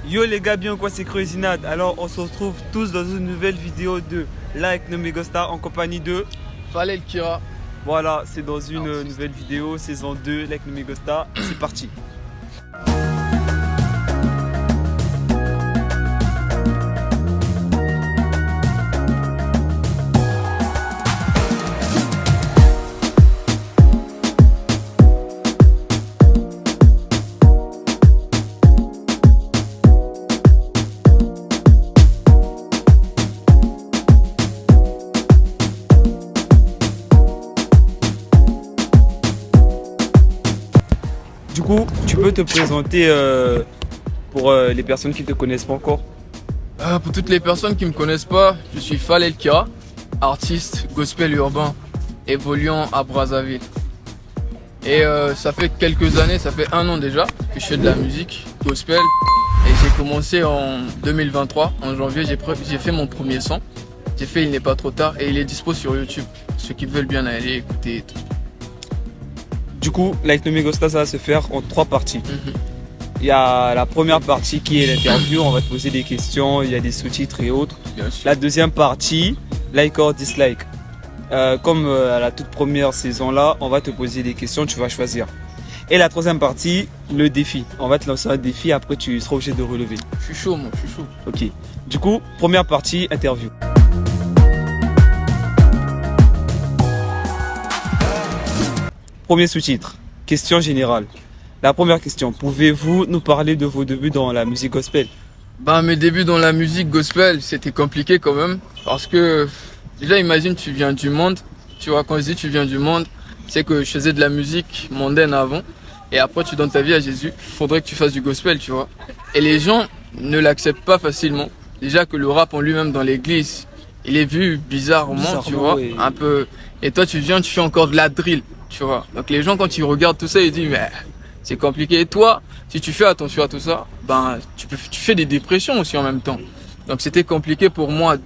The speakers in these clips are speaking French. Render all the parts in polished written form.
Yo les gars, bien quoi, c'est Creusinade. Alors on se retrouve tous dans une nouvelle vidéo de Like No Megosta en compagnie de... Fallait le Kira. Voilà, c'est dans une nouvelle vidéo, saison 2, Like No Megosta. C'est parti. Du coup, tu peux te présenter pour les personnes qui ne te connaissent pas encore. Pour toutes les personnes qui me connaissent pas, je suis Fallait le Kira, artiste gospel urbain évoluant à Brazzaville. Et ça fait quelques années, ça fait 1 an déjà que je fais de la musique gospel. Et j'ai commencé en 2023, en janvier, j'ai fait mon premier son. J'ai fait Il n'est pas trop tard et il est dispo sur YouTube. Ceux qui veulent bien aller écouter et tout. Du coup, Like No Megosta, ça va se faire en 3 parties. Il y a la première partie qui est l'interview, on va te poser des questions, il y a des sous-titres et autres. Bien sûr. La deuxième partie, like or dislike. Comme à la toute première saison là, on va te poser des questions, tu vas choisir. Et la troisième partie, le défi. On va te lancer un défi, après tu seras obligé de relever. Je suis chaud, moi, je suis chaud. Ok. Du coup, première partie, interview. Premier sous-titre, question générale. La première question, pouvez-vous nous parler de vos débuts dans la musique gospel? Mes débuts dans la musique gospel, c'était compliqué quand même. Parce que, déjà, imagine, tu viens du monde. Tu vois, quand je dis tu viens du monde, c'est que je faisais de la musique mondaine avant. Et après, tu donnes ta vie à Jésus. Faudrait que tu fasses du gospel, tu vois. Et les gens ne l'acceptent pas facilement. Déjà que le rap en lui-même dans l'église, il est vu bizarrement, tu vois. Oui. Un peu. Et toi, tu viens, tu fais encore de la drill, tu vois. Donc les gens, quand ils regardent tout ça, ils disent, mais c'est compliqué. Et toi, si tu fais attention à tout ça, tu fais des dépressions aussi en même temps. Donc c'était compliqué pour moi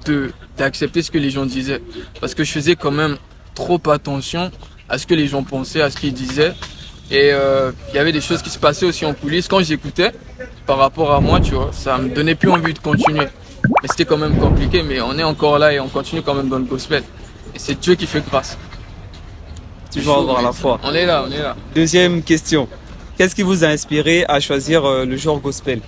d'accepter ce que les gens disaient. Parce que je faisais quand même trop attention à ce que les gens pensaient, à ce qu'ils disaient. Et il y avait des choses qui se passaient aussi en coulisses. Quand j'écoutais, par rapport à moi, tu vois, ça me donnait plus envie de continuer. Mais c'était quand même compliqué, mais on est encore là et on continue quand même dans le gospel. Et c'est Dieu qui fait grâce. Toujours avoir la foi. On est là, on est là. Deuxième question. Qu'est-ce qui vous a inspiré à choisir le genre gospel? Dieu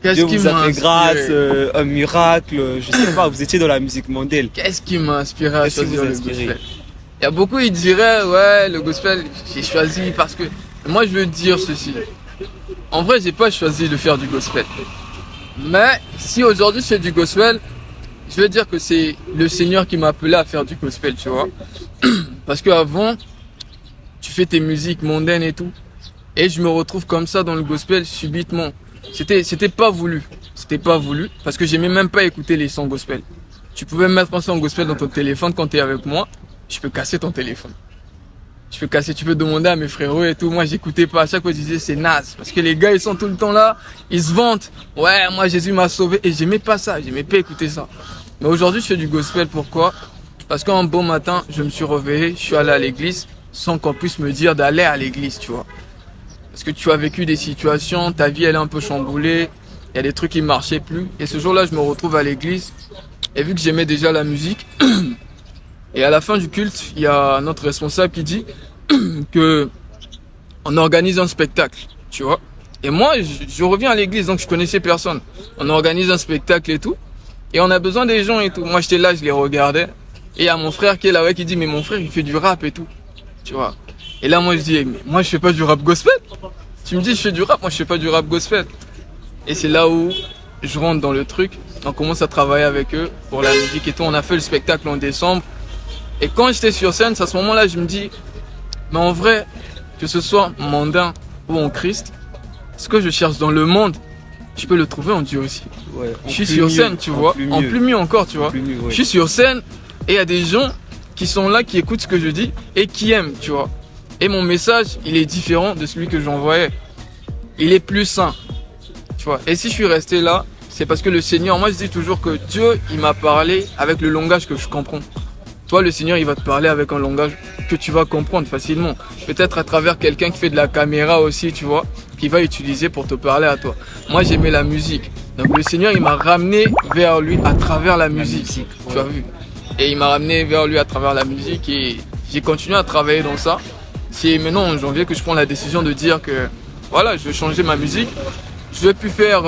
Qu'est-ce qui vous a m'a fait grâce, inspiré un miracle, je sais pas, vous étiez dans la musique mondaine. Qu'est-ce qui m'a inspiré à Qu'est-ce qui choisir vous a le inspiré? gospel? Il y a beaucoup, ils diraient, ouais, le gospel, j'ai choisi parce que... Moi, je veux dire ceci. En vrai, j'ai pas choisi de faire du gospel. Mais si aujourd'hui je fais du gospel, je veux dire que c'est le Seigneur qui m'a appelé à faire du gospel, tu vois. Parce qu'avant, tu fais tes musiques mondaines et tout. Et je me retrouve comme ça dans le gospel subitement. C'était pas voulu. C'était pas voulu. Parce que j'aimais même pas écouter les sons gospel. Tu pouvais mettre un son gospel dans ton téléphone quand t'es avec moi. Je peux casser ton téléphone. Tu peux demander à mes frérots et tout. Moi, j'écoutais pas. À chaque fois, je disais, c'est naze. Parce que les gars, ils sont tout le temps là. Ils se vantent. Ouais, moi, Jésus m'a sauvé. Et j'aimais pas ça. J'aimais pas écouter ça. Mais aujourd'hui, je fais du gospel. Pourquoi? Parce qu'un bon matin, je me suis réveillé. Je suis allé à l'église sans qu'on puisse me dire d'aller à l'église, tu vois. Parce que tu as vécu des situations. Ta vie, elle est un peu chamboulée. Il y a des trucs qui marchaient plus. Et ce jour-là, je me retrouve à l'église. Et vu que j'aimais déjà la musique, et à la fin du culte, il y a notre responsable qui dit que on organise un spectacle, tu vois. Et moi, je reviens à l'église, donc je connaissais personne. On organise un spectacle et tout. Et on a besoin des gens et tout. Moi, j'étais là, je les regardais. Et il y a mon frère qui est là, ouais, qui dit, mais mon frère, il fait du rap et tout. Tu vois. Et là, moi, je dis, mais moi, je fais pas du rap gospel. Tu me dis, je fais du rap, moi, je fais pas du rap gospel. Et c'est là où je rentre dans le truc. On commence à travailler avec eux pour la musique et tout. On a fait le spectacle en décembre. Et quand j'étais sur scène, c'est à ce moment-là, je me dis, mais en vrai, que ce soit mondain ou en Christ, ce que je cherche dans le monde, je peux le trouver en Dieu aussi. Ouais, Je suis sur scène, tu vois, en plus mieux encore, tu vois. Je suis sur scène et il y a des gens qui sont là, qui écoutent ce que je dis et qui aiment, tu vois. Et mon message, il est différent de celui que j'envoyais. Il est plus sain, tu vois. Et si je suis resté là, c'est parce que le Seigneur, moi je dis toujours que Dieu, il m'a parlé avec le langage que je comprends. Toi, le Seigneur, il va te parler avec un langage que tu vas comprendre facilement. Peut-être à travers quelqu'un qui fait de la caméra aussi, tu vois. qu'il va utiliser pour te parler à toi. Moi, j'aimais la musique. Donc le Seigneur, il m'a ramené vers lui à travers la musique. Tu as vu? Et il m'a ramené vers lui à travers la musique et j'ai continué à travailler dans ça. C'est maintenant en janvier que je prends la décision de dire que voilà, je vais changer ma musique. Je vais plus faire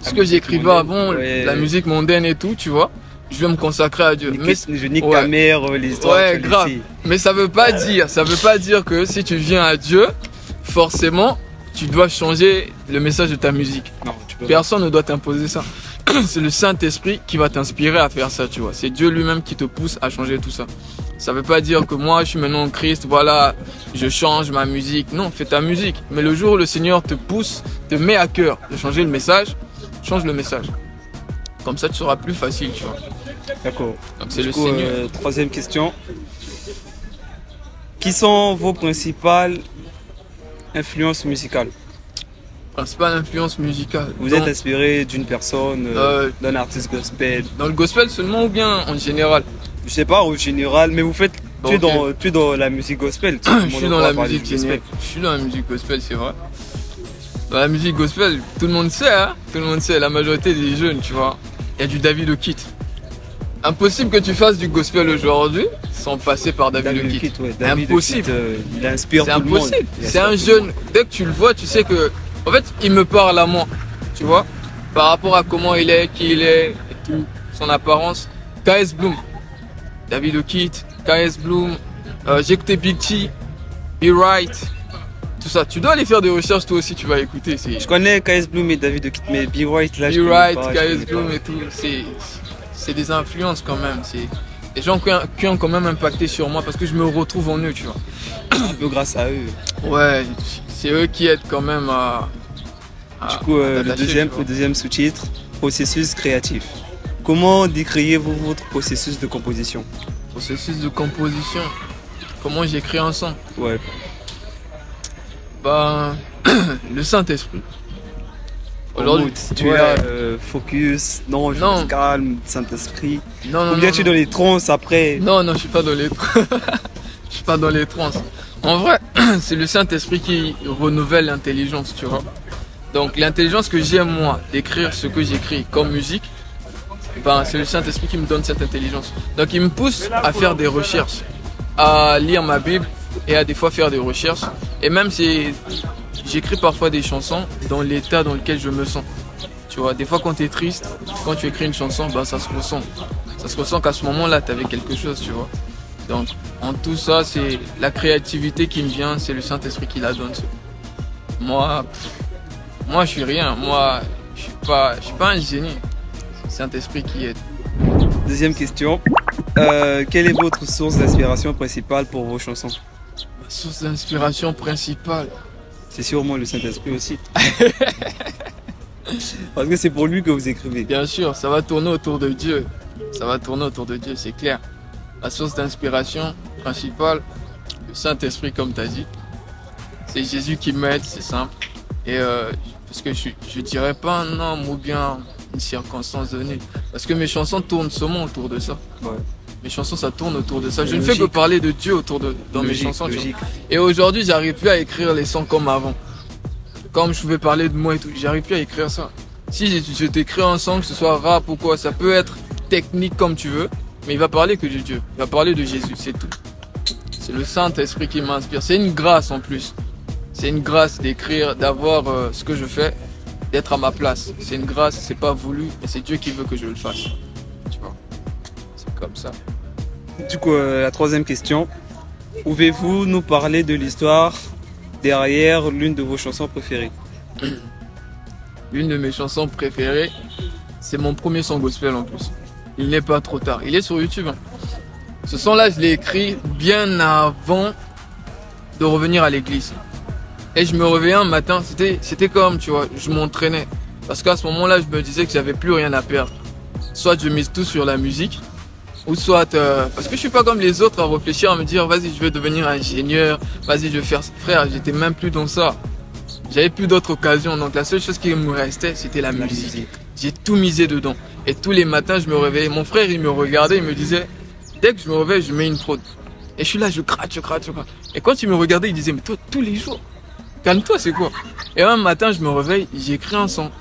ce que j'écrivais avant, la musique mondaine et tout, tu vois. Je vais me consacrer à Dieu. Je nique ta mère, les histoires. Ouais, grave. Mais ça veut pas dire que si tu viens à Dieu, forcément, tu dois changer le message de ta musique. Non, tu peux Personne ne doit t'imposer ça. C'est le Saint-Esprit qui va t'inspirer à faire ça, tu vois. C'est Dieu lui-même qui te pousse à changer tout ça. Ça veut pas dire que moi, je suis maintenant en Christ, voilà, je change ma musique. Non, fais ta musique. Mais le jour où le Seigneur te pousse, te met à cœur de changer le message, change le message. Comme ça, tu seras plus facile, tu vois. D'accord. Donc c'est Du le coup, Seigneur. troisième question. Qui sont vos principales influences musicales? Principale influence musicale. Vous êtes inspiré d'une personne, d'un artiste gospel? Dans le gospel seulement ou bien en général? Je sais pas, au général, mais vous faites. Tu es dans la musique gospel. Je suis dans la musique gospel. Je suis dans la musique gospel, c'est vrai. Dans la musique gospel, tout le monde sait, hein. Tout le monde sait, la majorité des jeunes, tu vois. Il y a du David O'Keefe. Impossible que tu fasses du gospel aujourd'hui sans passer par David O'Keefe. Ouais. Impossible. Il inspire tout le monde. C'est impossible. C'est un jeune. Dès que tu le vois, tu sais que, en fait, il me parle à moi. Tu vois, par rapport à comment il est, qui il est, et tout, son apparence. KS Bloom, David O'Keefe, KS Bloom. J'ai écouté Big T, Be Right. Tout ça, tu dois aller faire des recherches toi aussi, tu vas écouter. Je connais KS Bloom et David O'Keefe, mais Be Right là, Be Right, KS Bloom et tout, c'est des influences quand même. C'est des gens qui ont quand même impacté sur moi parce que je me retrouve en eux, tu vois. Un peu grâce à eux. Ouais, c'est eux qui aident quand même à. Du coup, le deuxième sous-titre, processus créatif. Comment décriez-vous votre processus de composition? Processus de composition. Comment j'écris un son? Ouais. Ben, le Saint-Esprit. Aujourd'hui, tu es là, focus, non, je reste calme, Saint-Esprit. Ou bien tu es dans les transes après? Non, je suis pas dans les transes. Je suis pas dans les transes. En vrai, c'est le Saint-Esprit qui renouvelle l'intelligence, tu vois. Donc l'intelligence que j'ai moi d'écrire ce que j'écris comme musique, ben, c'est le Saint-Esprit qui me donne cette intelligence. Donc il me pousse à faire des recherches, à lire ma Bible et à des fois faire des recherches. Et même si j'écris parfois des chansons dans l'état dans lequel je me sens. Tu vois, des fois quand tu es triste, quand tu écris une chanson, ben, ça se ressent. Ça se ressent qu'à ce moment-là, tu avais quelque chose, tu vois. Donc en tout ça, c'est la créativité qui me vient, c'est le Saint-Esprit qui la donne. Moi, je suis rien. Moi, je suis pas un génie. C'est le Saint-Esprit qui aide. Deuxième question. Quelle est votre source d'inspiration principale pour vos chansons? Ma source d'inspiration principale. C'est sûrement le Saint-Esprit aussi. Parce que c'est pour lui que vous écrivez. Bien sûr, ça va tourner autour de Dieu. Ça va tourner autour de Dieu, c'est clair. Ma source d'inspiration principale, le Saint-Esprit, comme tu as dit. C'est Jésus qui m'aide, c'est simple. Et parce que je dirais pas un homme ou bien une circonstance donnée. Parce que mes chansons tournent seulement autour de ça. Ouais. Mes chansons, ça tourne autour de ça. Je ne fais que parler de Dieu dans mes chansons. Et aujourd'hui, j'arrive plus à écrire les sons comme avant. Comme je pouvais parler de moi et tout, j'arrive plus à écrire ça. Si je t'écris un son, que ce soit rap ou quoi, ça peut être technique comme tu veux, mais il va parler que de Dieu. Il va parler de Jésus, c'est tout. C'est le Saint-Esprit qui m'inspire. C'est une grâce en plus. C'est une grâce d'écrire, d'avoir ce que je fais, d'être à ma place. C'est une grâce, c'est pas voulu, et c'est Dieu qui veut que je le fasse. Tu vois, c'est comme ça. Du coup, la troisième question. Pouvez-vous nous parler de l'histoire derrière l'une de vos chansons préférées? L'une de mes chansons préférées, c'est mon premier son gospel en plus. Il n'est pas trop tard. Il est sur YouTube. Hein. Ce son-là, je l'ai écrit bien avant de revenir à l'église. Et je me réveillais un matin, c'était comme, tu vois, je m'entraînais. Parce qu'à ce moment-là, je me disais que j'avais plus rien à perdre. Soit je mise tout sur la musique, ou soit... parce que je suis pas comme les autres à réfléchir, à me dire, vas-y, je vais devenir ingénieur, vas-y, je vais faire... Frère, j'étais même plus dans ça. J'avais plus d'autres occasions, donc la seule chose qui me restait, c'était la musique. J'ai tout misé dedans. Et tous les matins, je me réveillais. Mon frère, il me regardait, il me disait, dès que je me réveille, je mets une prod. Et je suis là, je gratte. Et quand il me regardait, il disait, mais toi, tous les jours, calme-toi, c'est quoi? Et un matin, je me réveille, j'écris un son.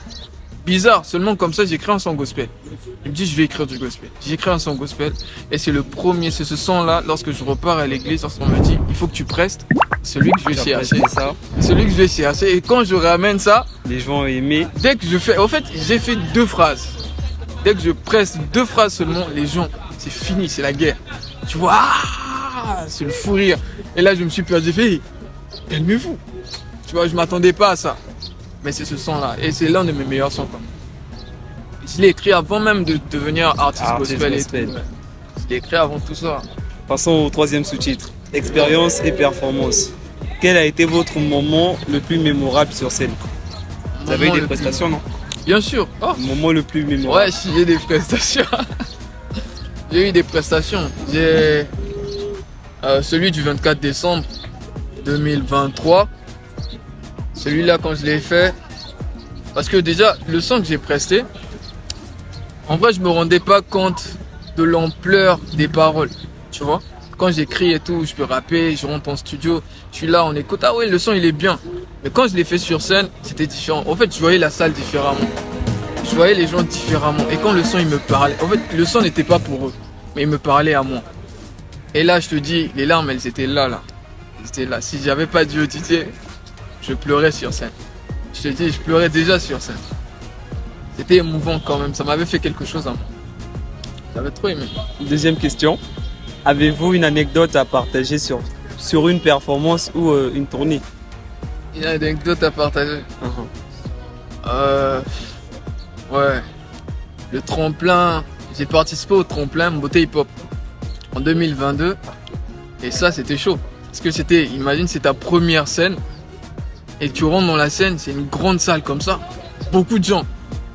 Bizarre, seulement comme ça, j'écris un son gospel. Il me dit, je vais écrire du gospel. J'écris un son gospel. Et c'est le premier, c'est ce son-là, lorsque je repars à l'église, lorsqu'on me dit, il faut que tu prestes. Celui que je vais chercher. Ça. Celui que je vais chercher. Et quand je ramène ça, Les gens ont aimé. dès que je fais, en fait, j'ai fait 2 phrases. Dès que je presse 2 phrases seulement, les gens, c'est fini, c'est la guerre. Tu vois, c'est le fou rire. Et là, je me suis perdu, j'ai fait, calmez-vous. Tu vois, je m'attendais pas à ça. Mais c'est ce son-là. Et c'est l'un de mes meilleurs sons, quoi. Je l'ai écrit avant même de devenir artiste gospel et tout. Ouais. Je l'ai écrit avant tout ça. Passons au troisième sous-titre. Expérience et performance. Quel a été votre moment le plus mémorable sur scène? Vous avez eu des prestations, non? Bien sûr. Oh. Le moment le plus mémorable. Ouais, j'ai des prestations. J'ai eu des prestations. J'ai celui du 24 décembre 2023. Celui-là, quand je l'ai fait, parce que déjà, le son que j'ai presté, en vrai, je me rendais pas compte de l'ampleur des paroles, tu vois. Quand j'écris et tout, je peux rapper, je rentre en studio, je suis là, on écoute, ah ouais, le son il est bien. Mais quand je l'ai fait sur scène, c'était différent. En fait, je voyais la salle différemment. Je voyais les gens différemment. Et quand le son il me parlait, en fait, le son n'était pas pour eux, mais il me parlait à moi. Et là, je te dis, les larmes, elles étaient là. Elles étaient là. Si j'avais pas Dieu Didier, je pleurais sur scène. Je te dis, je pleurais déjà sur scène. C'était émouvant quand même, ça m'avait fait quelque chose à moi. J'avais trop aimé. Deuxième question. Avez-vous une anecdote à partager sur une performance ou une tournée? Une anecdote à partager. Ouais. Le tremplin, j'ai participé au tremplin Beauté Hip Hop en 2022. Et ça, c'était chaud. Parce que c'était, imagine, c'est ta première scène. Et tu rentres dans la scène, c'est une grande salle comme ça. Beaucoup de gens.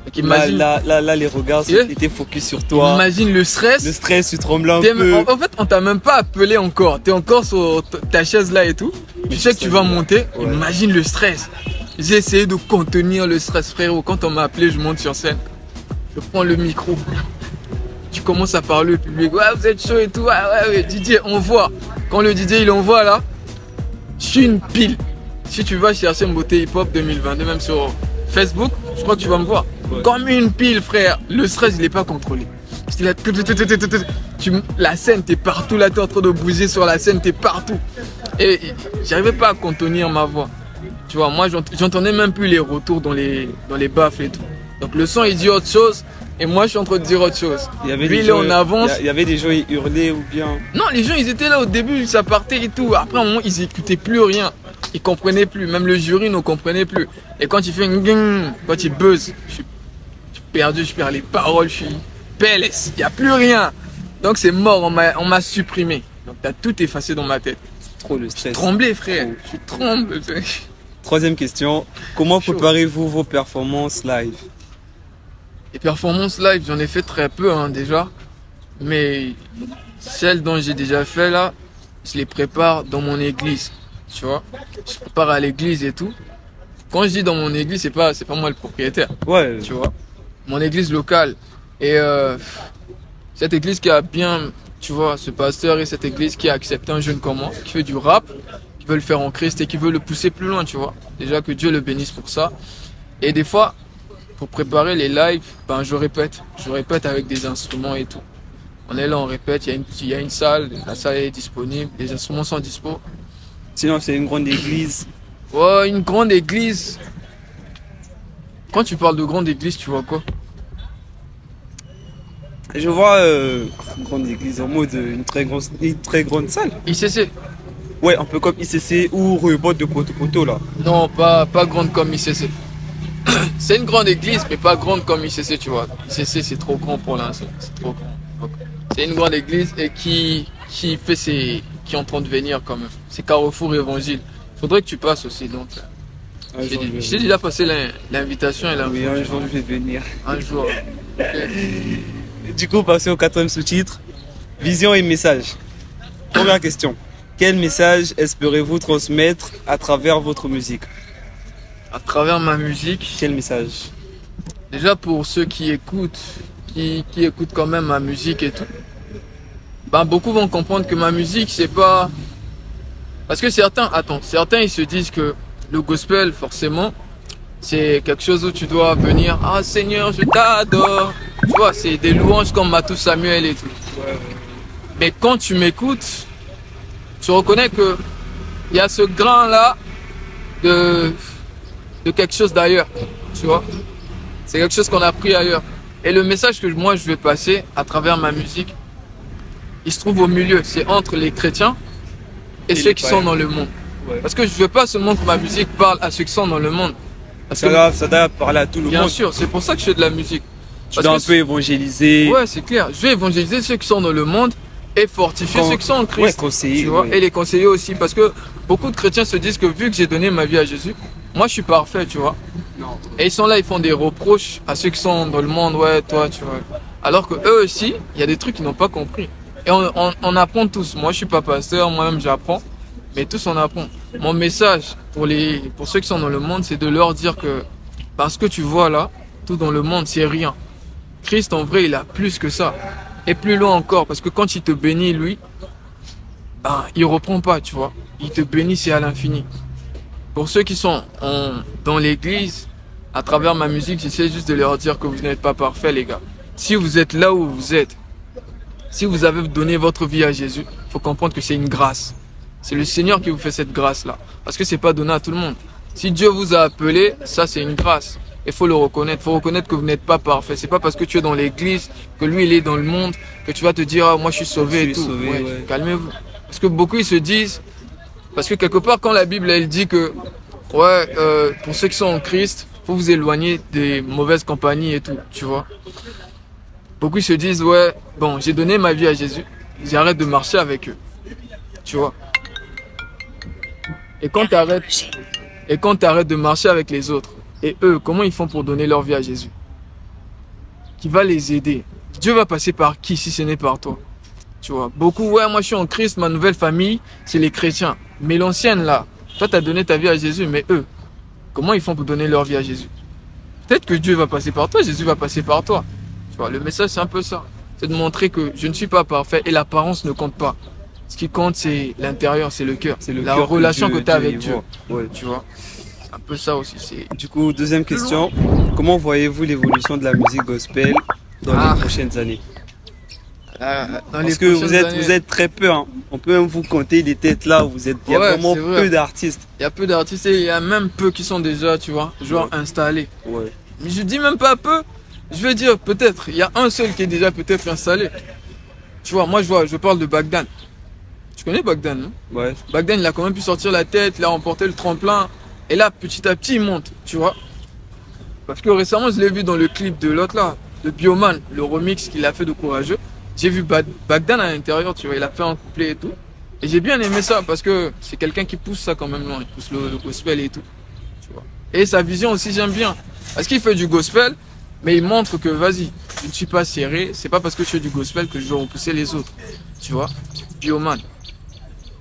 Donc, imagine, là, les regards étaient focus sur toi. Imagine le stress. Le stress, tu trembles un peu. En fait, on t'a même pas appelé encore. T'es encore sur ta chaise là et tout. Tu sais que tu vas monter. Ouais. Imagine le stress. J'ai essayé de contenir le stress, frérot. Quand on m'a appelé, je monte sur scène. Je prends le micro. Tu commences à parler au public. Ouais, vous êtes chaud et tout. Ouais, Didier, on voit. Quand le Didier, il envoie là, je suis une pile. Si tu vas chercher Beauté Hip Hop 2022, même sur Facebook, je crois que tu vas me voir. Ouais. Comme une pile, frère. Le stress, il n'est pas contrôlé. Là, la scène, t'es partout. Là, t'es en train de bouger sur la scène, t'es partout. Et j'arrivais pas à contenir ma voix. Tu vois, moi, j'entendais même plus les retours dans les baffles et tout. Donc, le son, il dit autre chose. Et moi, je suis en train de dire autre chose. Lui, là, on avance. Il y avait des gens, ils hurlaient ou bien. Non, les gens, ils étaient là au début, ça partait et tout. Après, à un moment, ils écoutaient plus rien. Ils comprenaient plus. Même le jury ne comprenait plus. Et quand il fait une gang, quand il buzz, je suis perdu, je perds les paroles, je suis PLS. Il n'y a plus rien. Donc, c'est mort, on m'a supprimé. Donc, t'as tout effacé dans ma tête. C'est trop le stress. Je tremblais, frère. Je tremble. Troisième question. Comment préparez-vous vos performances live? Les performances live, j'en ai fait très peu déjà. Mais celles dont j'ai déjà fait là, je les prépare dans mon église. Tu vois, je prépare à l'église et tout. Quand je dis dans mon église, c'est pas moi le propriétaire. Ouais. Tu vois, mon église locale. Et cette église qui a bien, tu vois, ce pasteur et cette église qui a accepté un jeune comme moi, qui fait du rap, qui veut le faire en Christ et qui veut le pousser plus loin, tu vois. Déjà que Dieu le bénisse pour ça. Et des fois, pour préparer les lives, ben je répète avec des instruments et tout. On est là, on répète, il y a une salle, la salle est disponible, les instruments sont dispo. Sinon, c'est une grande église. Ouais, une grande église. Quand tu parles de grande église, tu vois quoi? Je vois une grande église en mode une très grande salle. ICC. Ouais, un peu comme ICC ou Rebot de Poto là. Non, pas grande comme ICC. C'est une grande église, mais pas grande comme ICC, tu vois. ICC, c'est trop grand pour l'instant. C'est trop grand. C'est une grande église et qui est en train de venir quand même. C'est Carrefour Évangile. Faudrait que tu passes aussi, donc. Je t'ai déjà passé l'invitation et l'invitation. Oui, un jour je vais venir. Un jour. Okay. Du coup, passer au quatrième sous-titre. Vision et message. Première question. Quel message espérez-vous transmettre à travers votre musique? À travers ma musique. Quel message? Déjà pour ceux qui écoutent, qui écoutent quand même ma musique et tout. Ben, beaucoup vont comprendre que ma musique, c'est pas... Parce que certains ils se disent que le gospel, forcément, c'est quelque chose où tu dois venir. Ah Seigneur, je t'adore. Tu vois, c'est des louanges comme Matou Samuel et tout. Mais quand tu m'écoutes, tu reconnais que il y a ce grain-là de quelque chose d'ailleurs. Tu vois, c'est quelque chose qu'on a pris ailleurs. Et le message que moi je vais passer à travers ma musique, il se trouve au milieu. C'est entre les chrétiens et ceux qui sont dans le monde. Ouais. Parce que je veux pas seulement que ma musique parle à ceux qui sont dans le monde. Parce que, Ça doit parler à tout le monde. bien sûr, c'est pour ça que je fais de la musique. Tu Parce dois que un peu évangéliser. ouais, c'est clair. Je vais évangéliser ceux qui sont dans le monde et fortifier ceux qui sont en Christ. Ouais, conseiller. Tu vois, Ouais. et les conseiller aussi. Parce que beaucoup de chrétiens se disent que vu que j'ai donné ma vie à Jésus, moi je suis parfait, tu vois. Non. Et ils sont là, ils font des reproches à ceux qui sont dans le monde, ouais, toi, tu vois. Alors que eux aussi, il y a des trucs qu'ils n'ont pas compris. Et on apprend tous. Moi, je suis pas pasteur, moi-même j'apprends. Mais tous on apprend. Mon message pour ceux qui sont dans le monde, c'est de leur dire que parce que tu vois là, tout dans le monde, c'est rien. Christ, en vrai, il a plus que ça. Et plus loin encore, parce que quand il te bénit, lui, ben, il reprend pas, tu vois. Il te bénit, c'est à l'infini. Pour ceux qui sont dans l'église, à travers ma musique, j'essaie juste de leur dire que vous n'êtes pas parfaits, les gars. Si vous êtes là où vous êtes, si vous avez donné votre vie à Jésus, il faut comprendre que c'est une grâce. C'est le Seigneur qui vous fait cette grâce-là. Parce que c'est pas donné à tout le monde. Si Dieu vous a appelé, ça c'est une grâce. Il faut le reconnaître. Il faut reconnaître que vous n'êtes pas parfait. C'est pas parce que tu es dans l'église, que lui il est dans le monde, que tu vas te dire, ah, moi je suis sauvé Je et suis tout. sauvé, ouais. Calmez-vous. Parce que beaucoup ils se disent, parce que quelque part quand la Bible elle dit que, ouais, pour ceux qui sont en Christ, faut vous éloigner des mauvaises compagnies et tout, tu vois. Beaucoup ils se disent, ouais, bon, j'ai donné ma vie à Jésus, j'arrête de marcher avec eux, tu vois. Et quand t'arrêtes de marcher avec les autres, et eux, comment ils font pour donner leur vie à Jésus? Qui va les aider? Dieu va passer par qui si ce n'est par toi? Tu vois, beaucoup, ouais, moi je suis en Christ, ma nouvelle famille, c'est les chrétiens. Mais l'ancienne là, toi t'as donné ta vie à Jésus, mais eux, comment ils font pour donner leur vie à Jésus? Peut-être que Dieu va passer par toi, Jésus va passer par toi. Tu vois, le message c'est un peu ça. C'est de montrer que je ne suis pas parfait et l'apparence ne compte pas. Ce qui compte, c'est l'intérieur, c'est le cœur. C'est le la cœur relation que tu as Dieu avec y Dieu. voit. Ouais. Tu vois, c'est un peu ça aussi. C'est Du coup, deuxième question. Comment voyez-vous l'évolution de la musique gospel dans les prochaines années? dans Parce que vous êtes très peu. Hein. On peut même vous compter des têtes là où vous êtes. Il y a Ouais, vraiment c'est vrai. peu d'artistes. Il y a peu d'artistes et il y a même peu qui sont déjà, tu vois, genre installés. Ouais. Mais je dis même pas peu. Je veux dire peut-être. Il y a un seul qui est déjà peut-être installé. Tu vois, moi je parle de Bagdan. Tu connais Bagdan, non? Ouais. Bagdan, il a quand même pu sortir la tête, il a remporté le tremplin. Et là, petit à petit, il monte, tu vois. Parce que récemment, je l'ai vu dans le clip de l'autre là, de Bioman, le remix qu'il a fait de Courageux. J'ai vu Bagdan à l'intérieur, tu vois, il a fait un couplet et tout. Et j'ai bien aimé ça parce que c'est quelqu'un qui pousse ça quand même loin. Il pousse le gospel et tout, tu vois. Et sa vision aussi, j'aime bien. Parce qu'il fait du gospel, mais il montre que, vas-y, je ne suis pas serré. C'est pas parce que je fais du gospel que je vais repousser les autres, tu vois. Bioman,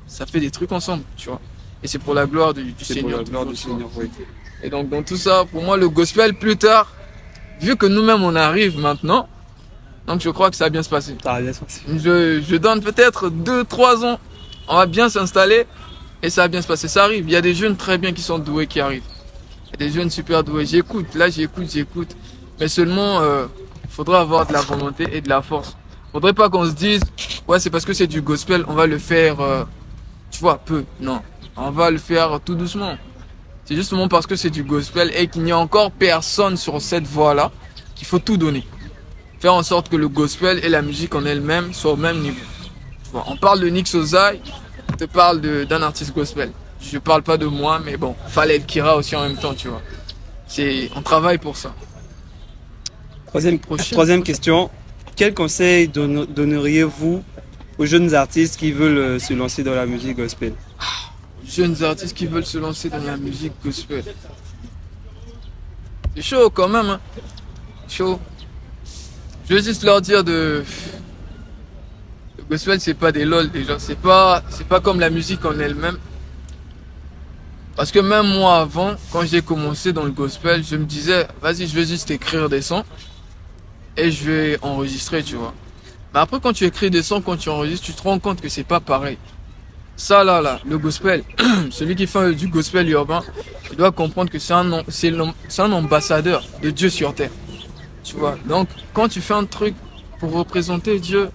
ça fait des trucs ensemble, tu vois. Et c'est pour la gloire du C'est pour Seigneur. la gloire du toujours, tu vois. Seigneur. Oui. Et donc dans tout ça, pour moi le gospel plus tard, vu que nous-mêmes on arrive maintenant, donc je crois que ça va bien se passer. Ça va bien se passer. Je donne peut-être 2-3 ans, on va bien s'installer et ça va bien se passer. Ça arrive, il y a des jeunes très bien qui sont doués qui arrivent. Il y a des jeunes super doués. J'écoute, j'écoute. Mais seulement, il faudra avoir de la volonté et de la force. Faudrait pas qu'on se dise, ouais c'est parce que c'est du gospel, on va le faire, tu vois, peu. Non, on va le faire tout doucement. C'est justement parce que c'est du gospel et qu'il n'y a encore personne sur cette voie-là qu'il faut tout donner. Faire en sorte que le gospel et la musique en elle-même soient au même niveau. Tu vois, on parle de Nick Sozai, on te parle d'un artiste gospel. Je parle pas de moi, mais bon, fallait le Kira aussi en même temps, tu vois. On travaille pour ça. Troisième question. Quel conseil donneriez-vous aux jeunes artistes qui veulent se lancer dans la musique gospel? Jeunes artistes qui veulent se lancer dans la musique gospel. C'est chaud quand même, hein. Chaud. Je veux juste leur dire le gospel c'est pas des lol déjà, c'est pas comme la musique en elle-même. Parce que même moi avant, quand j'ai commencé dans le gospel, je me disais, vas-y, je vais juste écrire des sons et je vais enregistrer, tu vois. Mais après quand tu écris des sons, quand tu enregistres, tu te rends compte que c'est pas pareil. Ça là, le gospel, celui qui fait du gospel urbain, tu dois comprendre que c'est un ambassadeur de Dieu sur terre. Tu vois, donc quand tu fais un truc pour représenter Dieu,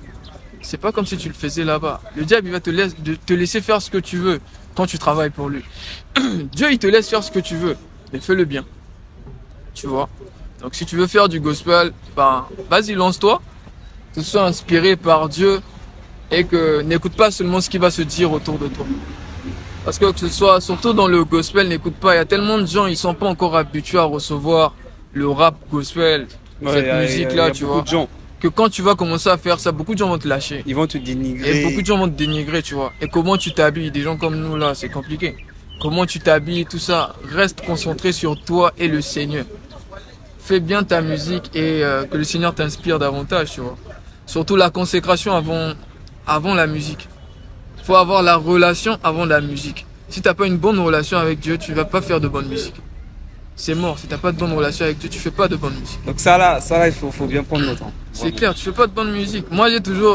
c'est pas comme si tu le faisais là-bas. Le diable, il va te laisser faire ce que tu veux quand tu travailles pour lui. Dieu, il te laisse faire ce que tu veux, mais fais-le bien. Tu vois. Donc si tu veux faire du gospel, ben vas-y, lance-toi. Que tu sois inspiré par Dieu et que n'écoute pas seulement ce qui va se dire autour de toi. Parce que ce soit, surtout dans le gospel, n'écoute pas. Il y a tellement de gens, ils sont pas encore habitués à recevoir le rap gospel, cette musique-là, tu vois. Que quand tu vas commencer à faire ça, beaucoup de gens vont te lâcher. Ils vont te dénigrer. Et beaucoup de gens vont te dénigrer, tu vois. Et comment tu t'habilles, des gens comme nous là, c'est compliqué. Comment tu t'habilles, tout ça, reste concentré sur toi et le Seigneur. Fais bien ta musique et que le Seigneur t'inspire davantage, tu vois. Surtout la consécration avant la musique. Il faut avoir la relation avant la musique. Si tu n'as pas une bonne relation avec Dieu, tu ne vas pas faire de bonne musique. C'est mort. Si tu n'as pas de bonne relation avec Dieu, tu ne fais pas de bonne musique. Donc ça là, il faut bien prendre le temps. C'est clair, tu ne fais pas de bonne musique. Moi,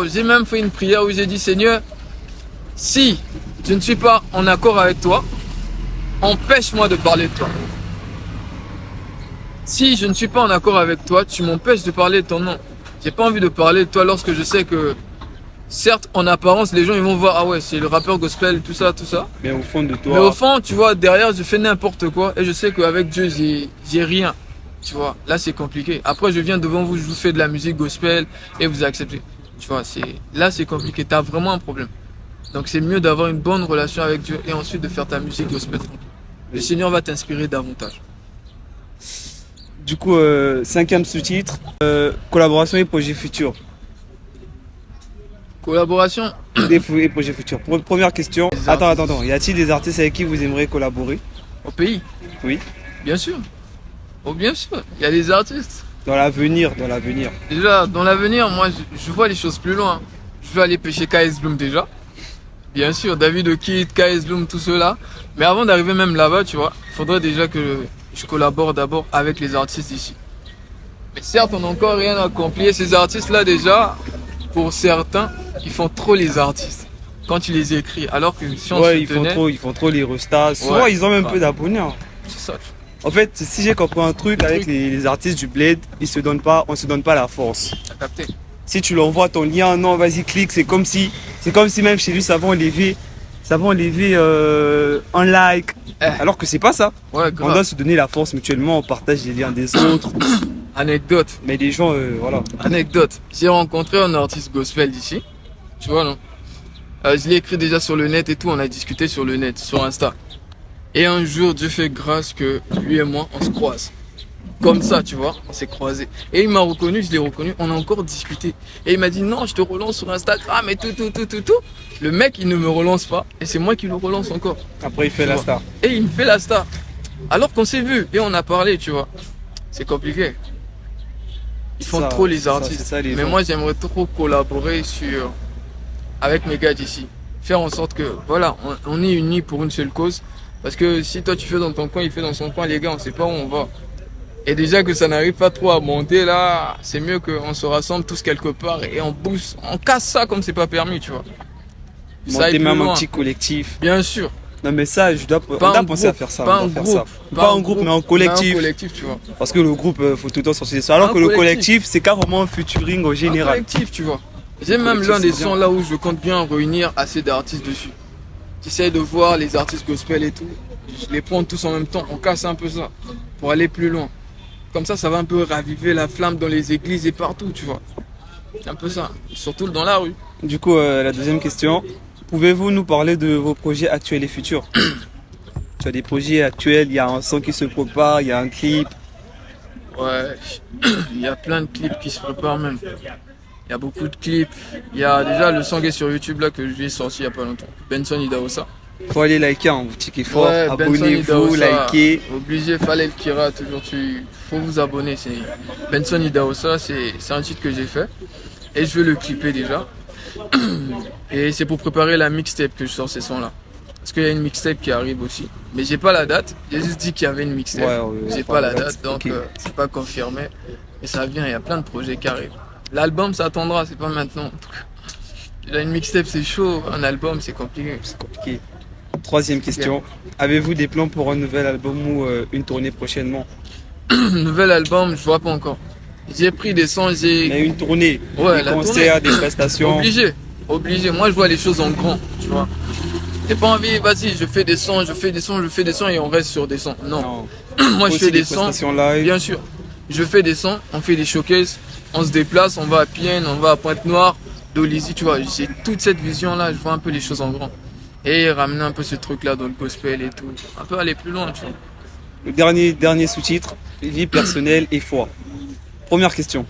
j'ai même fait une prière où j'ai dit, Seigneur, si je ne suis pas en accord avec toi, empêche-moi de parler de toi. Si je ne suis pas en accord avec toi, tu m'empêches de parler de ton nom. J'ai pas envie de parler de toi lorsque je sais que, certes, en apparence, les gens ils vont voir, ah ouais, c'est le rappeur gospel, tout ça. Mais au fond de toi. Mais au fond, tu vois, derrière, je fais n'importe quoi et je sais qu'avec Dieu, j'ai rien. Tu vois, là, c'est compliqué. Après, je viens devant vous, je vous fais de la musique gospel et vous acceptez. Tu vois, là, c'est compliqué. T'as vraiment un problème. Donc, c'est mieux d'avoir une bonne relation avec Dieu et ensuite de faire ta musique gospel. Le Seigneur va t'inspirer davantage. Du coup, 5e sous-titre, collaboration et projets futurs. Collaboration Et projets futurs. Première question. Attends. Y a-t-il des artistes avec qui vous aimeriez collaborer? Au pays? Oui. Bien sûr. Oh, bien sûr. Il y a des artistes. Dans l'avenir. Déjà, dans l'avenir, moi, je vois les choses plus loin. Je veux aller pêcher KS Bloom déjà. Bien sûr, David O'Kid, KS Bloom, tout cela. Mais avant d'arriver même là-bas, tu vois, il faudrait déjà que je collabore d'abord avec les artistes ici. Mais certes, on n'a encore rien accompli. Ces artistes-là, déjà, pour certains, ils font trop les artistes quand tu les écris. Alors que si on se tenait... ils font trop les restas. Souvent, ils ont même peu d'abonnés. Hein. C'est ça. En fait, si j'ai compris un truc avec les artistes du Bled, on se donne pas la force. T'as capté. Si tu l'envoies ton lien, non, vas-y, clique. C'est comme si même chez lui, ça va enlever un like. Alors que c'est pas ça. Ouais, on doit se donner la force mutuellement, on partage les liens des autres. Anecdote. Mais les gens, voilà. Anecdote. J'ai rencontré un artiste gospel d'ici. Tu vois, non? Je l'ai écrit déjà sur le net et tout. On a discuté sur le net, sur Insta. Et un jour, Dieu fait grâce que lui et moi, on se croise. Comme ça, tu vois, on s'est croisés. Et il m'a reconnu, je l'ai reconnu, on a encore discuté. Et il m'a dit non, je te relance sur Instagram et tout. Le mec, il ne me relance pas. Et c'est moi qui le relance encore. Après, il fait la star. Et il me fait la star. Alors qu'on s'est vu et on a parlé, tu vois. C'est compliqué. Ils font trop les artistes. Mais moi, j'aimerais trop collaborer avec mes gars d'ici. Faire en sorte que, voilà, on est unis pour une seule cause. Parce que si toi, tu fais dans ton coin, il fait dans son coin, les gars, on sait pas où on va. Et déjà que ça n'arrive pas trop à monter là, c'est mieux qu'on se rassemble tous quelque part et on booste, on casse ça comme c'est pas permis, tu vois. Monter même un petit collectif. Bien sûr. Non mais ça, on doit penser à faire ça. Pas un groupe, mais en collectif. Tu vois. Parce que le groupe, faut tout le temps sortir ça. Alors que le collectif, c'est carrément un featuring au général. Un collectif, tu vois. J'ai même l'un des sons là où je compte bien réunir assez d'artistes dessus. J'essaie de voir les artistes gospel et tout. Je les prends tous en même temps, on casse un peu ça pour aller plus loin. Comme ça va un peu raviver la flamme dans les églises et partout, tu vois. C'est un peu ça, surtout dans la rue. Du coup, la deuxième question. Pouvez-vous nous parler de vos projets actuels et futurs? Tu as des projets actuels, il y a un son qui se prépare, il y a un clip. Ouais, il y a plein de clips qui se préparent même. Il y a beaucoup de clips. Il y a déjà le son qui est sur YouTube là que j'ai sorti il n'y a pas longtemps. Benson Idaosa. Faut aller liker, hein, vous tiquez fort, ouais, abonnez-vous, likez. Obligé, fallait le Kira, toujours faut vous abonner. Benson Idaosa, c'est un titre que j'ai fait. Et je veux le clipper déjà. Et c'est pour préparer la mixtape que je sors ces sons là. Parce qu'il y a une mixtape qui arrive aussi. Mais j'ai pas la date, j'ai juste dit qu'il y avait une mixtape. J'ai pas la date, donc c'est pas confirmé. Mais ça vient, il y a plein de projets qui arrivent. L'album ça attendra, c'est pas maintenant en tout cas. Là, une mixtape, c'est chaud. Un album, c'est compliqué. C'est compliqué. Troisième question. Avez-vous des plans pour un nouvel album ou une tournée prochainement? Nouvel album, je vois pas encore. J'ai pris des sons, Mais une tournée, Ouais, des la concerts, tournée. des prestations. Obligé. Obligé. Moi, je vois les choses en grand, tu vois. J'ai pas envie, vas-y, je fais des sons, je fais des sons, je fais des sons et on reste sur des sons. Non. Non. Moi, je Aussi fais des des sons. prestations live. Bien sûr. Je fais des sons, on fait des showcases, on se déplace, on va à Pienne, on va à Pointe-Noire, Dolisie, tu vois. J'ai toute cette vision-là, je vois un peu les choses en grand. Et ramener un peu ce truc-là dans le gospel et tout. Un peu aller plus loin, tu vois. Le dernier sous-titre, vie personnelle et foi. Première question.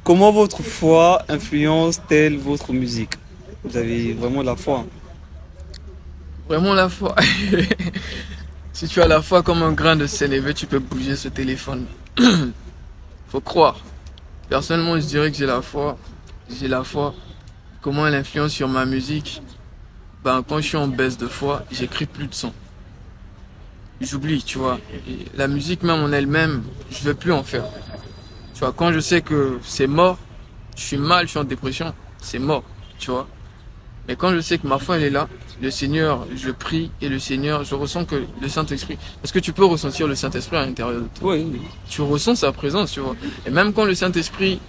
Comment votre foi influence-t-elle votre musique? Vous avez vraiment de la foi. Vraiment la foi. Si tu as la foi comme un grain de sel élevé, tu peux bouger ce téléphone. Faut croire. Personnellement, je dirais que j'ai la foi. J'ai la foi. Comment elle influence sur ma musique? Ben, quand je suis en baisse de foi, j'écris plus de sons. J'oublie, tu vois. Et la musique même en elle-même, je veux plus en faire. Tu vois, quand je sais que c'est mort, je suis mal, je suis en dépression, c'est mort, tu vois. Mais quand je sais que ma foi elle est là, le Seigneur, je prie et le Seigneur, je ressens que le Saint-Esprit, parce que tu peux ressentir le Saint-Esprit à l'intérieur de toi. Oui. Tu ressens sa présence, tu vois. Et même quand le Saint-Esprit,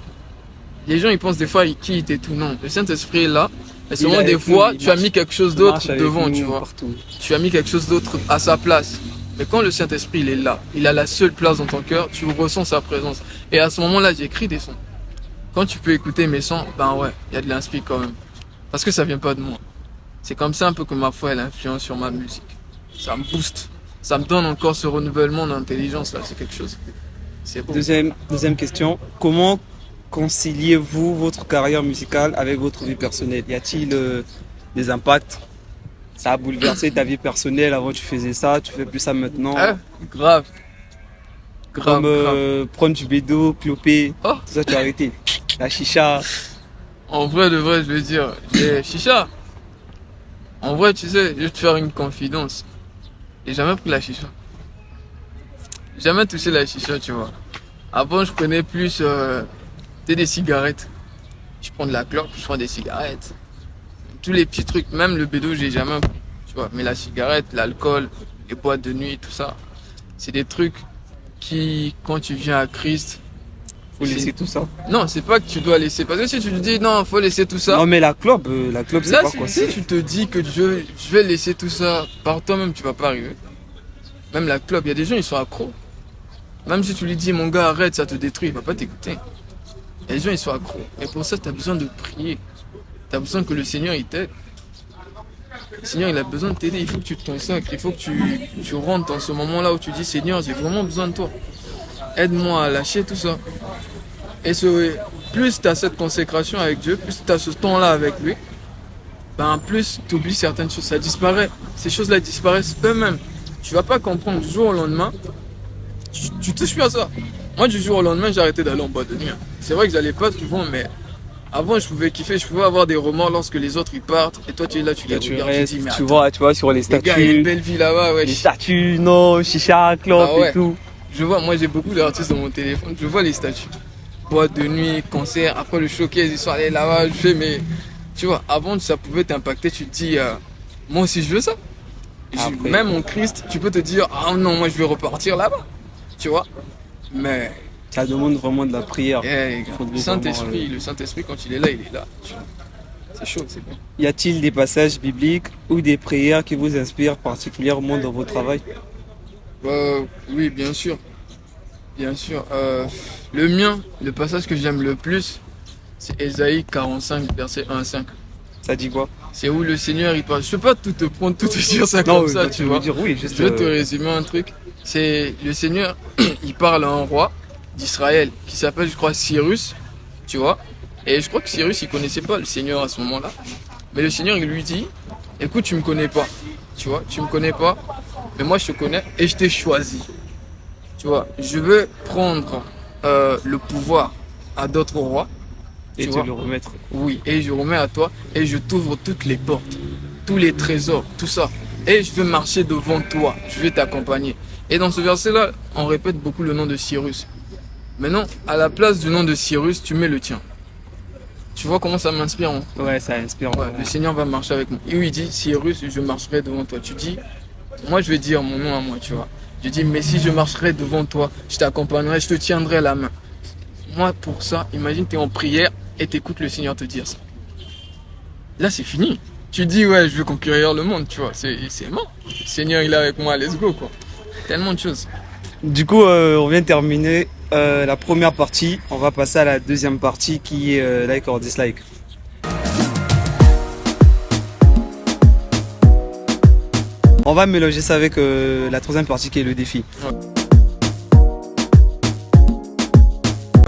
les gens ils pensent des fois qui était tout, non. Le Saint-Esprit est là, mais Il est seulement des avec fois nous, il tu as marche- mis quelque chose il d'autre marche avec devant, nous tu vois. partout. Tu as mis quelque chose d'autre à sa place. Mais quand le Saint-Esprit il est là, il a la seule place dans ton cœur, tu ressens sa présence. Et à ce moment-là, j'écris des sons. Quand tu peux écouter mes sons, ben ouais, il y a de l'inspi quand même. Parce que ça vient pas de moi. C'est comme ça un peu que ma foi elle influence sur ma musique. Ça me booste. Ça me donne encore ce renouvellement d'intelligence là, c'est quelque chose. C'est beau. Deuxième question. Comment conciliez-vous votre carrière musicale avec votre vie personnelle? Y a-t-il des impacts? Ça a bouleversé ta vie personnelle. Avant, tu faisais ça, tu fais plus ça maintenant. Hein? Grave. Grave, Comme grave. prendre du bédo, cloper, Oh, tout ça, tu as arrêté. La chicha. en vrai, de vrai, je veux dire, j'ai chicha. En vrai, tu sais, je vais te faire une confidence. J'ai jamais pris la chicha. J'ai jamais touché la chicha, tu vois. Avant, je prenais plus des cigarettes. Je prends de la clope, je prends des cigarettes. Tous les petits trucs, même le bédo, j'ai jamais pris. Tu vois, mais la cigarette, l'alcool, les boîtes de nuit, tout ça, c'est des trucs qui, quand tu viens à Christ, Faut laisser tout ça. non, c'est pas que tu dois laisser. Parce que si tu te dis non, faut laisser tout ça. Non, mais la clope, c'est Là, pas quoi si c'est. tu te dis que je vais laisser tout ça par toi-même, tu vas pas arriver. Même la clope, il y a des gens, ils sont accros. Même si tu lui dis, mon gars, arrête, ça te détruit, il va pas t'écouter. Il y a des gens, ils sont accros. Et pour ça, tu as besoin de prier. Tu as besoin que le Seigneur, il t'aide. Le Seigneur, il a besoin de t'aider. Il faut que tu te consacres. Il faut que tu rentres dans ce moment-là où tu dis, Seigneur, j'ai vraiment besoin de toi. Aide-moi à lâcher tout ça. Et plus tu as cette consécration avec Dieu, plus tu as ce temps-là avec lui, ben plus tu oublies certaines choses. Ça disparaît. Ces choses-là disparaissent eux-mêmes. Tu vas pas comprendre du jour au lendemain. Tu touches plus à ça. Moi, du jour au lendemain, j'ai arrêté d'aller en boîte de nuit. C'est vrai que j'allais pas souvent, mais avant, je pouvais kiffer. Je pouvais avoir des remords lorsque les autres ils partent. Et toi, tu es là, tu les Là, tu regardes. restes, Tu dis, mais tu attends, vois sur les les gars, il y a une statues, belle vie là-bas, ouais. les statues, non, chicha, clope Ah ouais. et tout. Je vois, moi, j'ai beaucoup d'artistes dans mon téléphone. Je vois les statuts. Boîte de nuit, concert, après le showcase, ils sont allés là-bas. Je fais, mais tu vois, avant, ça pouvait t'impacter. Tu te dis, moi aussi, je veux ça. Après. Même en Christ, tu peux te dire, ah non, moi, je vais repartir là-bas. Tu vois. Mais Ça demande vraiment de la prière. Faut le vraiment, Saint-Esprit, quand il est là, il est là. Tu vois. C'est chaud, c'est bon. Y a-t-il des passages bibliques ou des prières qui vous inspirent particulièrement dans votre travail? Oui, bien sûr. Bien sûr. Le mien, le passage que j'aime le plus, c'est Ésaïe 45, verset 1 à 5. Ça dit quoi? C'est où le Seigneur il parle. Je peux pas tout te prendre, tout te dire ça comme ça, tu veux vois. dire oui, juste. Je vais te résumer un truc. C'est le Seigneur, il parle à un roi d'Israël qui s'appelle, je crois, Cyrus, tu vois. Et je crois que Cyrus, il connaissait pas le Seigneur à ce moment-là. Mais le Seigneur, il lui dit, écoute, tu me connais pas, tu vois, tu me connais pas, mais moi je te connais et je t'ai choisi. Tu vois, je veux prendre le pouvoir à d'autres rois. Et tu te vois. le remettre. Oui, et je remets à toi et je t'ouvre toutes les portes, tous les trésors, tout ça. Et je veux marcher devant toi, je vais t'accompagner. Et dans ce verset-là, on répète beaucoup le nom de Cyrus. Maintenant, à la place du nom de Cyrus, tu mets le tien. Tu vois comment ça m'inspire, hein. Ouais, ça inspire. Ouais, le Seigneur va marcher avec moi. Et où il dit, Cyrus, je marcherai devant toi. Tu dis, moi je vais dire mon nom à moi, tu vois. Je dis, mais si je marcherai devant toi, je t'accompagnerai, je te tiendrai la main. Moi, pour ça, imagine, tu es en prière et t'écoutes le Seigneur te dire ça. Là, c'est fini. Tu dis, ouais, je veux conquérir le monde, tu vois. C'est mort. Le Seigneur, il est avec moi, let's go, quoi. Tellement de choses. Du coup, on vient de terminer la première partie. On va passer à la deuxième partie qui est like or dislike. On va mélanger ça avec la troisième partie qui est le défi.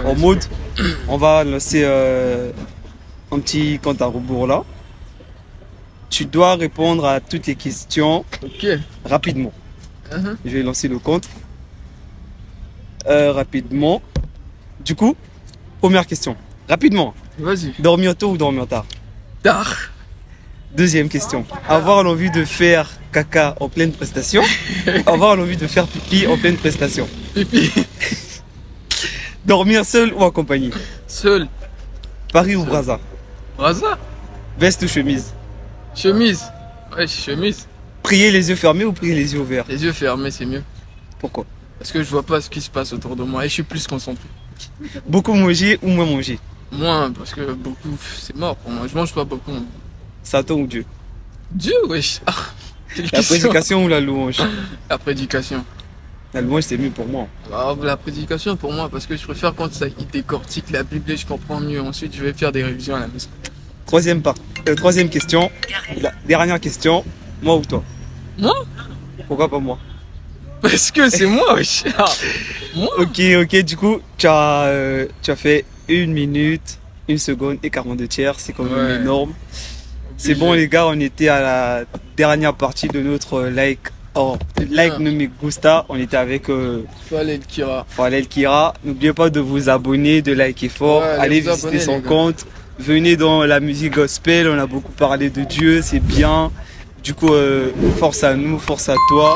En mode, on va lancer un petit compte à rebours là. Tu dois répondre à toutes les questions Ok. rapidement. Mhm. Je vais lancer le compte rapidement. Du coup, première question. Rapidement. Vas-y. Dormir tôt ou dormir tard? Tard. Deuxième question. Avoir l'envie de faire caca en pleine prestation? Avoir l'envie de faire pipi en pleine prestation? Pipi. Dormir seul ou accompagné? Seul. Paris ou Brazza? Braza. Veste ou chemise? Chemise. Ouais, chemise. Prier les yeux fermés ou prier les yeux ouverts? Les yeux fermés, c'est mieux. Pourquoi? Parce que je vois pas ce qui se passe autour de moi et je suis plus concentré. Beaucoup manger ou moins manger? Moins, parce que beaucoup, c'est mort pour moi. Je mange pas beaucoup. Satan ou Dieu? Dieu, wesh. Ah, quelle La question. prédication ou la louange? La prédication. La louange c'est mieux pour moi. Ah, la prédication pour moi, parce que je préfère quand ça il décortique la Bible et je comprends mieux. Ensuite, je vais faire des révisions à la maison. Troisième question. La dernière question. Moi ou toi? Moi? Pourquoi pas moi? Parce que c'est moi, wesh. Ah, moi? Ok. Du coup, tu as fait 1 minute, 1 seconde et 42 tiers. C'est quand même Ouais. énorme. C'est bon les gars, on était à la dernière partie de notre like no me gusta. On était avec Fallait le Kira. Falel Kira. N'oubliez pas de vous abonner, de liker fort. Ouais, allez Allez vous visiter abonner, son les gars. compte. Venez dans la musique gospel. On a beaucoup parlé de Dieu, c'est bien. Du coup, force à nous, force à toi.